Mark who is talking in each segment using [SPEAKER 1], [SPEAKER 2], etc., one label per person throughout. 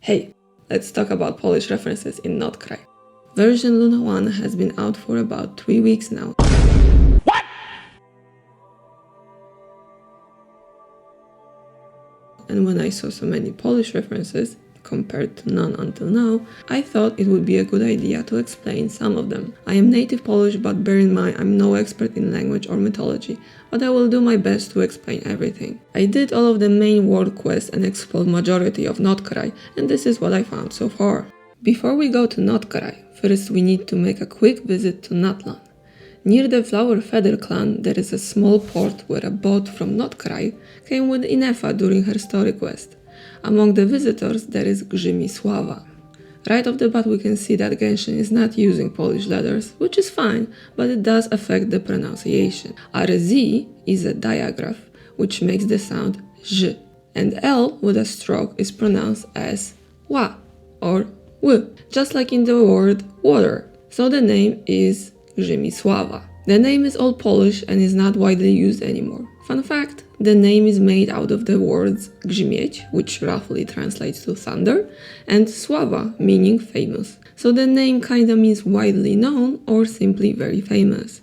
[SPEAKER 1] Hey, let's talk about Polish references in Nod-Krai. Version Luna 1 has been out for about 3 weeks now. What? And when I saw so many Polish references, compared to none until now, I thought it would be a good idea to explain some of them. I am native Polish, but bear in mind I'm no expert in language or mythology, but I will do my best to explain everything. I did all of the main world quests and explored majority of Nod-Krai, and this is what I found so far. Before we go to Nod-Krai, first we need to make a quick visit to Natlan. Near the Flower Feather clan there is a small port where a boat from Nod-Krai came with Inefa during her story quest. Among the visitors there is Sława. Right off the bat we can see that Genshin is not using Polish letters, which is fine, but it does affect the pronunciation. RZ is a digraph, which makes the sound ż, and L with a stroke is pronounced as wa or w, just like in the word water, so the name is Sława. The name is Old Polish and is not widely used anymore. Fun fact, the name is made out of the words grzmieć, which roughly translates to thunder, and Sława, meaning famous. So the name kinda means widely known or simply very famous.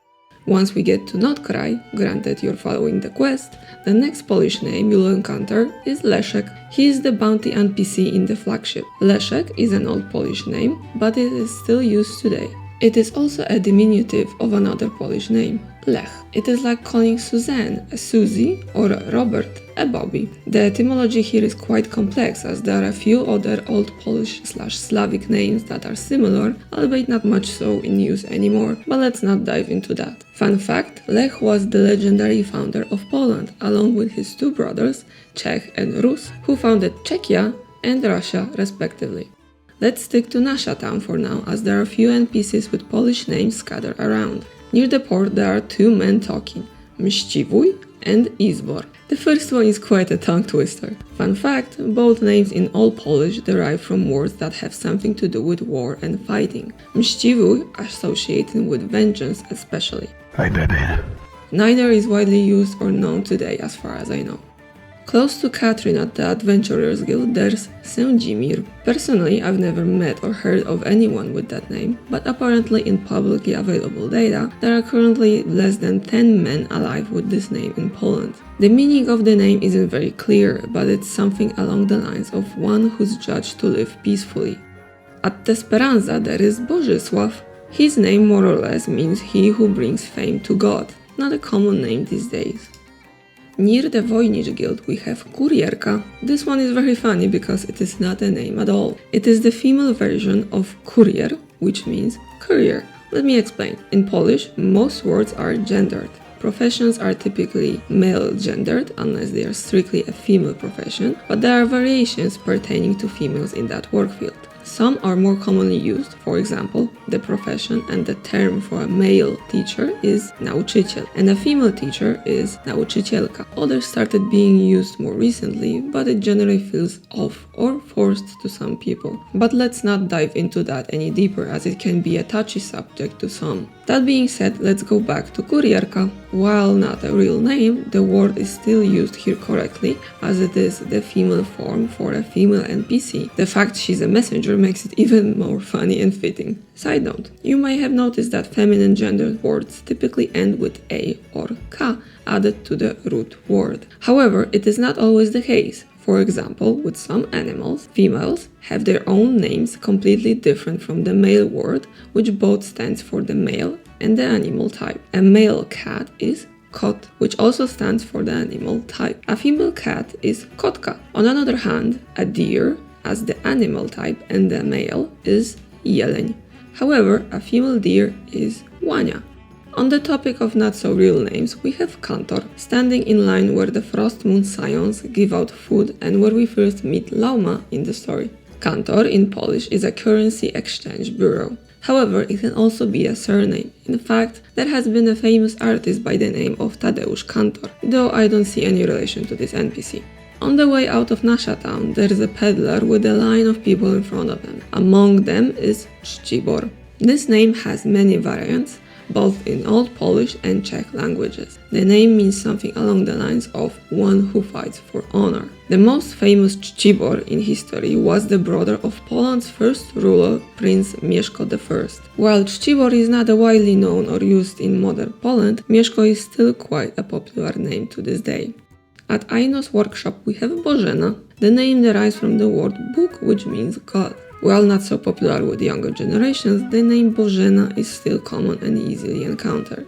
[SPEAKER 1] Once we get to Nod-Krai, granted you're following the quest, the next Polish name you'll encounter is Leszek. He is the bounty NPC in the flagship. Leszek is an Old Polish name, but it is still used today. It is also a diminutive of another Polish name, Lech. It is like calling Suzanne a Susie or Robert a Bobby. The etymology here is quite complex, as there are a few other Old Polish/Slavic names that are similar, albeit not much so in use anymore, but let's not dive into that. Fun fact, Lech was the legendary founder of Poland, along with his two brothers, Czech and Rus, who founded Czechia and Russia respectively. Let's stick to Nasha town for now, as there are few NPCs with Polish names scattered around. Near the port there are two men talking, Mściwój and Izbor. The first one is quite a tongue twister. Fun fact, both names in Old Polish derive from words that have something to do with war and fighting. Mściwój associated with vengeance especially.
[SPEAKER 2] Hi baby.
[SPEAKER 1] Neither is widely used or known today as far as I know. Close to Katrin at the Adventurers Guild there's Sędzimir. Personally, I've never met or heard of anyone with that name, but apparently in publicly available data, there are currently less than 10 men alive with this name in Poland. The meaning of the name isn't very clear, but it's something along the lines of one who's judged to live peacefully. At Tesperanza there is Bożysław. His name more or less means he who brings fame to God, not a common name these days. Near the Wojnicz Guild we have Kurierka. This one is very funny because it is not a name at all. It is the female version of kurier, which means courier. Let me explain. In Polish, most words are gendered. Professions are typically male-gendered unless they are strictly a female profession, but there are variations pertaining to females in that work field. Some are more commonly used, for example, the profession and the term for a male teacher is nauczyciel, and a female teacher is nauczycielka. Others started being used more recently, but it generally feels off or forced to some people. But let's not dive into that any deeper, as it can be a touchy subject to some. That being said, let's go back to kurierka. While not a real name, the word is still used here correctly, as it is the female form for a female NPC. The fact she's a messenger makes it even more funny and fitting. Side note, you may have noticed that feminine gendered words typically end with a or ka added to the root word. However, it is not always the case. For example, with some animals, females have their own names completely different from the male word, which both stands for the male and the animal type. A male cat is kot, which also stands for the animal type. A female cat is kotka. On the other hand, a deer, as the animal type and the male, is jeleń. However, a female deer is łania. On the topic of not-so-real names, we have Kantor, standing in line where the Frost Moon Scions give out food and where we first meet Lauma in the story. Kantor in Polish is a currency exchange bureau. However, it can also be a surname. In fact, there has been a famous artist by the name of Tadeusz Kantor, though I don't see any relation to this NPC. On the way out of Nasha town, there is a peddler with a line of people in front of him. Among them is Czcibor. This name has many variants, both in Old Polish and Czech languages. The name means something along the lines of one who fights for honor. The most famous Czcibor in history was the brother of Poland's first ruler, Prince Mieszko I. While Czcibor is not widely known or used in modern Poland, Mieszko is still quite a popular name to this day. At Aino's workshop we have Bożena. The name derives from the word Bóg, which means God. While not so popular with younger generations, the name Bożena is still common and easily encountered.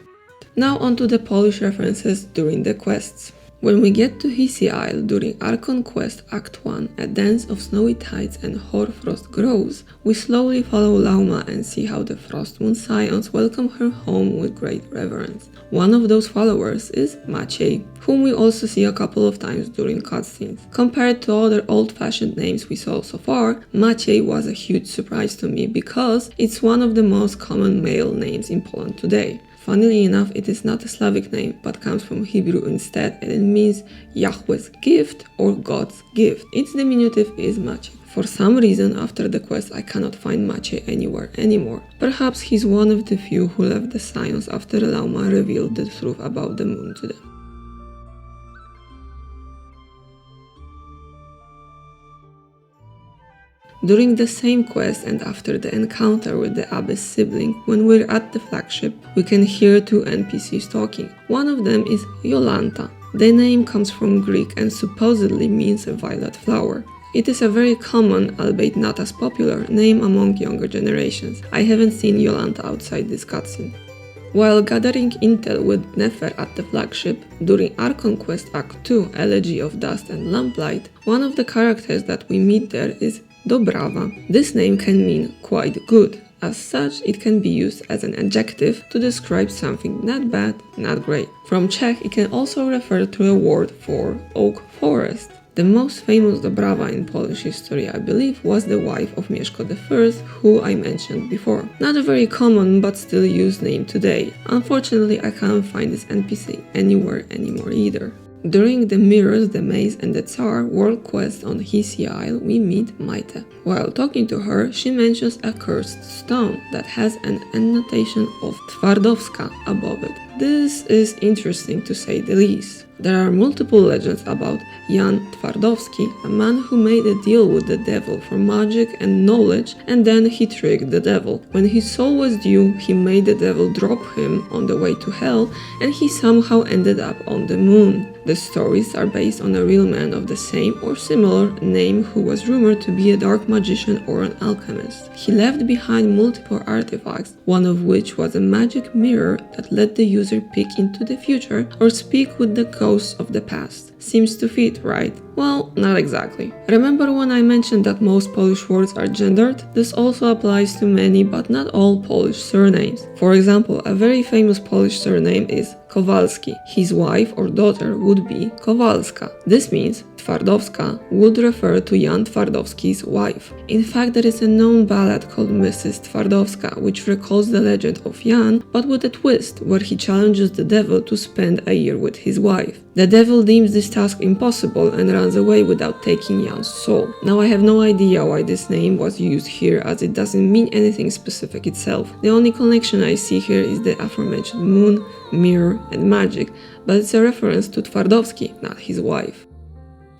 [SPEAKER 1] Now on to the Polish references during the quests. When we get to Hisi Isle during Archon Quest Act 1, a dance of snowy tides and hoarfrost grows, we slowly follow Lauma and see how the Frostmoon Scions welcome her home with great reverence. One of those followers is Maciej, whom we also see a couple of times during cutscenes. Compared to other old-fashioned names we saw so far, Maciej was a huge surprise to me because it's one of the most common male names in Poland today. Funnily enough, it is not a Slavic name, but comes from Hebrew instead, and it means Yahweh's gift or God's gift. Its diminutive is Maciej. For some reason, after the quest, I cannot find Maciej anywhere anymore. Perhaps he's one of the few who left the Scions after Lauma revealed the truth about the moon to them. During the same quest and after the encounter with the Abbess sibling, when we're at the flagship, we can hear two NPCs talking. One of them is Jolanta. The name comes from Greek and supposedly means a violet flower. It is a very common, albeit not as popular, name among younger generations. I haven't seen Jolanta outside this cutscene. While gathering intel with Nefer at the flagship, during Archon Quest Act 2, Elegy of Dust and Lamplight, one of the characters that we meet there is Dobrawa. This name can mean quite good. As such, it can be used as an adjective to describe something not bad, not great. From Czech, it can also refer to a word for oak forest. The most famous Dobrawa in Polish history, I believe, was the wife of Mieszko I, who I mentioned before. Not a very common but still used name today. Unfortunately, I can't find this NPC anywhere anymore either. During the Mirrors, the Maze and the Tsar world quest on Hisi Isle, we meet Maite. While talking to her, she mentions a cursed stone that has an annotation of Twardowska above it. This is interesting to say the least. There are multiple legends about Jan Twardowski, a man who made a deal with the devil for magic and knowledge, and then he tricked the devil. When his soul was due, he made the devil drop him on the way to hell, and he somehow ended up on the moon. The stories are based on a real man of the same or similar name who was rumored to be a dark magician or an alchemist. He left behind multiple artifacts, one of which was a magic mirror that let the user peek into the future or speak with the ghosts of the past. Seems to fit, right? Well, not exactly. Remember when I mentioned that most Polish words are gendered? This also applies to many but not all Polish surnames. For example, a very famous Polish surname is Kowalski. His wife or daughter would be Kowalska. This means Twardowska would refer to Jan Twardowski's wife. In fact, there is a known ballad called Mrs. Twardowska, which recalls the legend of Jan, but with a twist, where he challenges the devil to spend a year with his wife. The devil deems this task impossible and runs away without taking Jan's soul. Now I have no idea why this name was used here, as it doesn't mean anything specific itself. The only connection I see here is the aforementioned moon, mirror and magic, but it's a reference to Twardowski, not his wife.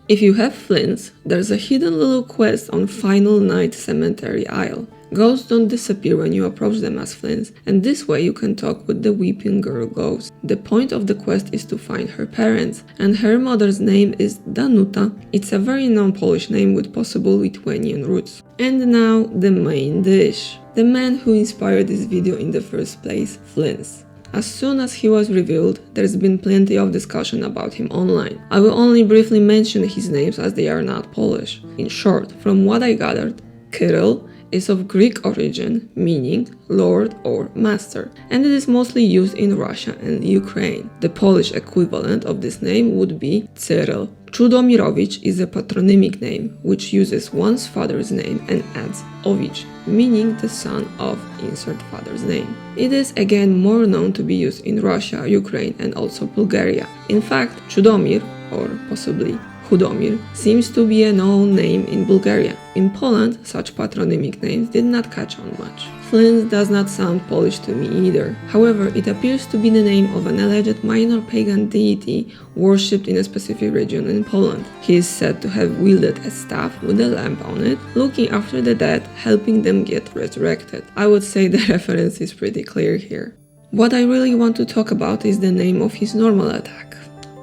[SPEAKER 1] If you have Flynns, there's a hidden little quest on Final Night Cemetery Isle. Ghosts don't disappear when you approach them as Flynns, and this way you can talk with the weeping girl ghost. The point of the quest is to find her parents, and her mother's name is Danuta. It's a very non-Polish name with possible Lithuanian roots. And now, the main dish. The man who inspired this video in the first place, Flynns. As soon as he was revealed, there's been plenty of discussion about him online. I will only briefly mention his names as they are not Polish. In short, from what I gathered, Kirill is of Greek origin, meaning lord or master, and it is mostly used in Russia and Ukraine. The Polish equivalent of this name would be Cyril. Chudomirowicz is a patronymic name, which uses one's father's name and adds Ovich, meaning the son of insert father's name. It is again more known to be used in Russia, Ukraine and also Bulgaria. In fact, Chudomir, or possibly Chudomir seems to be a known name in Bulgaria. In Poland, such patronymic names did not catch on much. Flynn does not sound Polish to me either. However, it appears to be the name of an alleged minor pagan deity worshipped in a specific region in Poland. He is said to have wielded a staff with a lamp on it, looking after the dead, helping them get resurrected. I would say the reference is pretty clear here. What I really want to talk about is the name of his normal attack.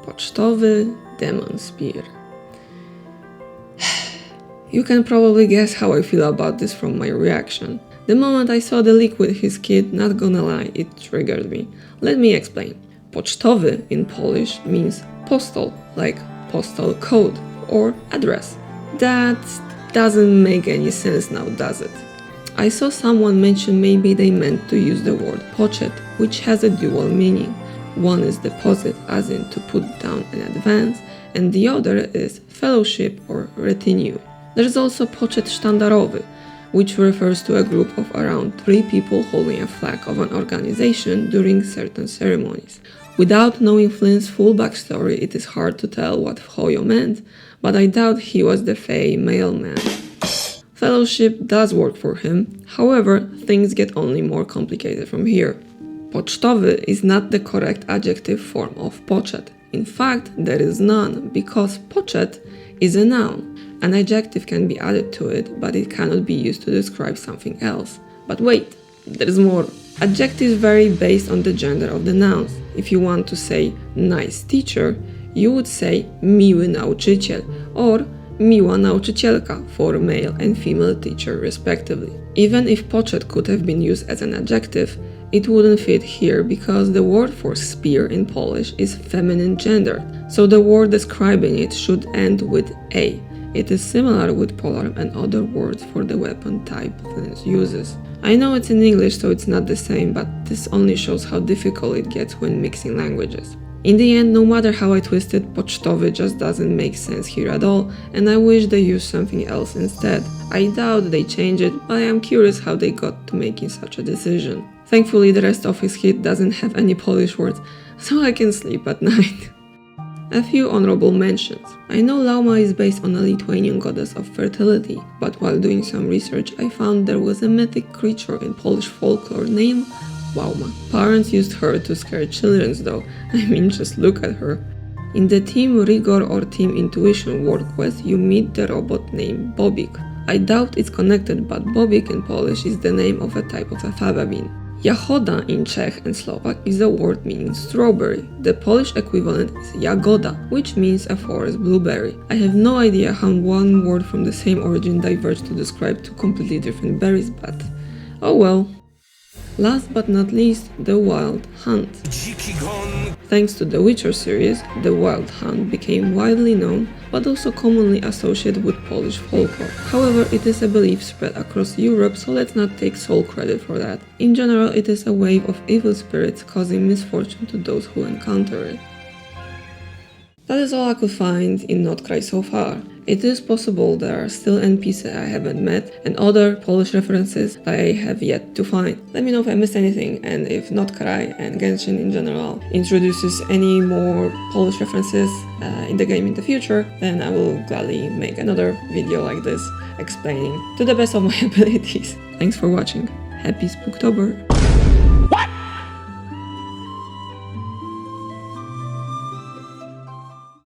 [SPEAKER 1] Pocztowy Demon Spear. You can probably guess how I feel about this from my reaction. The moment I saw the leak with his kid, not gonna lie, it triggered me. Let me explain. Pocztowy in Polish means postal, like postal code or address. That doesn't make any sense now, does it? I saw someone mention maybe they meant to use the word poczet, which has a dual meaning. One is deposit, as in to put down in advance, and the other is fellowship or retinue. There's also poczet sztandarowy, which refers to a group of around 3 people holding a flag of an organization during certain ceremonies. Without knowing Flynn's full backstory, it is hard to tell what Hoyo meant, but I doubt he was the Fey mailman. Fellowship does work for him, however, things get only more complicated from here. Pocztowy is not the correct adjective form of poczet. In fact, there is none, because poczet is a noun. An adjective can be added to it, but it cannot be used to describe something else. But wait, there's more. Adjectives vary based on the gender of the nouns. If you want to say nice teacher, you would say miły nauczyciel or miła nauczycielka for male and female teacher respectively. Even if poczet could have been used as an adjective, it wouldn't fit here because the word for spear in Polish is feminine gender, so the word describing it should end with a. It is similar with polearm and other words for the weapon type Flynn uses. I know it's in English, so it's not the same, but this only shows how difficult it gets when mixing languages. In the end, no matter how I twist it, pocztowy just doesn't make sense here at all, and I wish they used something else instead. I doubt they change it, but I am curious how they got to making such a decision. Thankfully, the rest of his kit doesn't have any Polish words, so I can sleep at night. A few honorable mentions. I know Lauma is based on a Lithuanian goddess of fertility, but while doing some research I found there was a mythic creature in Polish folklore named Wauma. Parents used her to scare children though, I mean just look at her. In the Team Rigor or Team Intuition world quest you meet the robot named Bobik. I doubt it's connected, but Bobik in Polish is the name of a type of a faba bean. Jagoda in Czech and Slovak is a word meaning strawberry. The Polish equivalent is jagoda, which means a forest blueberry. I have no idea how one word from the same origin diverged to describe two completely different berries, but oh well. Last but not least, the Wild Hunt. Thanks to the Witcher series, the Wild Hunt became widely known, but also commonly associated with Polish folklore. However, it is a belief spread across Europe, so let's not take sole credit for that. In general, it is a wave of evil spirits causing misfortune to those who encounter it. That is all I could find in Nod-Krai so far. It is possible there are still NPCs I haven't met and other Polish references I have yet to find. Let me know if I missed anything and if Nod-Krai and Genshin in general introduces any more Polish references in the game in the future, then I will gladly make another video like this explaining to the best of my abilities. Thanks for watching. Happy Spooktober!